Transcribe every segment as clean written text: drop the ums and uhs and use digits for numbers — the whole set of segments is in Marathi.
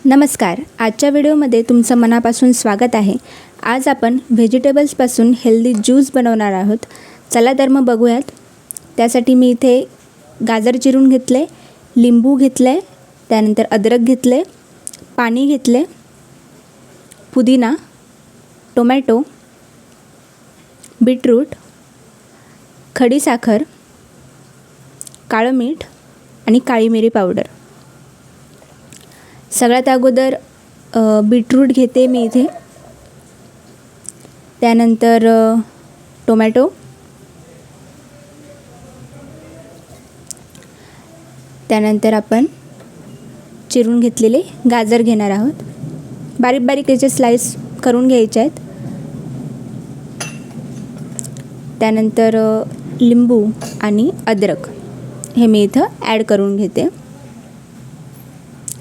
नमस्कार. आजच्या व्हिडिओमध्ये तुमचं मनापासून स्वागत आहे. आज आपण व्हेजिटेबल्सपासून हेल्दी ज्यूस बनवणार आहोत. चला तर मग बघूयात. त्यासाठी मी इथे गाजर चिरून घेतले, लिंबू घेतले, त्यानंतर अद्रक घेतले, पाणी घेतले, पुदिना, टोमॅटो, बीटरूट, खडी साखर, काळं मीठ आणि काळी मिरी पावडर. सगळ्यात अगोदर बीटरूट घेते मी इथे, त्यानंतर टोमॅटो, त्यानंतर आपण चिरून घेतलेले गाजर घेणार आहोत. बारीक बारीक याचे स्लाइस करून घ्यायचे आहेत. त्यानंतर लिंबू आणि अद्रक हे मी इथं ॲड करून घेते.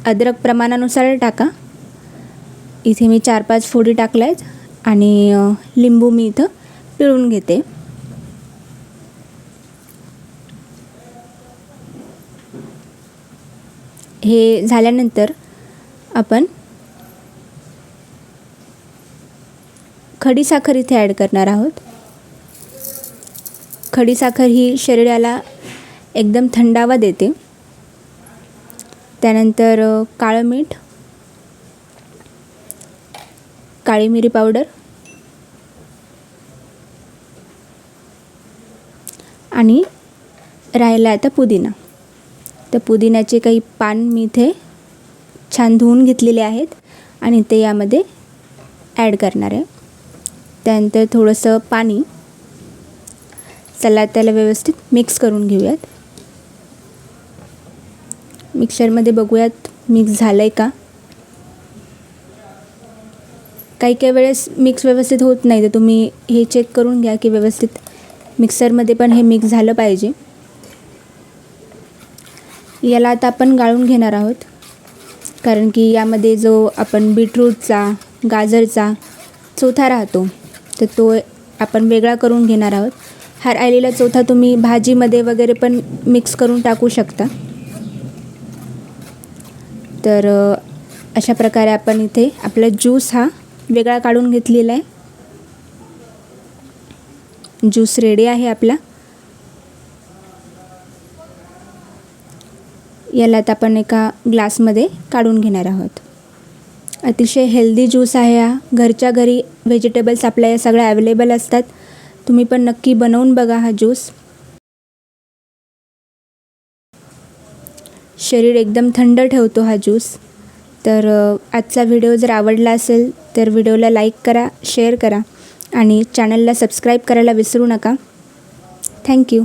अद्रक प्रमाणानुसार टाका. इथे मी 4-5 फोडी टाकल्या आहेत आणि लिंबू मी इथं पिळून घेते. हे झाल्यानंतर आपण खडी साखर इथे ॲड करणार आहोत. खडी साखर ही शरीराला एकदम थंडावा देते. त्यानंतर काळं मीठ, काळी मिरी पावडर आणि राहिला आता पुदिना. तर पुदिन्याचे काही पान मी इथे छान धुवून घेतलेले आहेत आणि ते यामध्ये ॲड करणार आहे. त्यानंतर थोडंसं पाणी. चला त्याला व्यवस्थित मिक्स करून घेऊयात. मिक्सरमध्ये बघूयात मिक्स झालं आहे का. काही वेळेस मिक्स व्यवस्थित होत नाही, तर तुम्ही हे चेक करून घ्या की व्यवस्थित मिक्सरमध्ये पण हे मिक्स झालं पाहिजे. याला आता आपण गाळून घेणार आहोत, कारण की यामध्ये जो आपण बीटरूटचा, गाजरचा चोथा राहतो तर तो आपण वेगळा करून घेणार आहोत. हा राहिलेला चोथा तुम्ही भाजीमध्ये वगैरे पण मिक्स करून टाकू शकता. तर अशा प्रकारे आपण इथे आपला ज्यूस हा वेगळा काढून घेतलेला आहे. ज्यूस रेडी आहे आपला. याला आता आपण एका ग्लासमध्ये काढून घेणार आहोत. अतिशय हेल्दी ज्यूस आहे हा. घरच्या घरी व्हेजिटेबल्स आपल्या या सगळ्या अवेलेबल असतात. तुम्ही पण नक्की बनवून बघा हा ज्यूस. शरीर एकदम थंड ठेवतो हा ज्यूस. तर आजचा व्हिडिओ जर आवडला असेल तर व्हिडिओला लाईक करा, शेअर करा आणि चॅनलला सबस्क्राईब करायला विसरू नका. थँक्यू.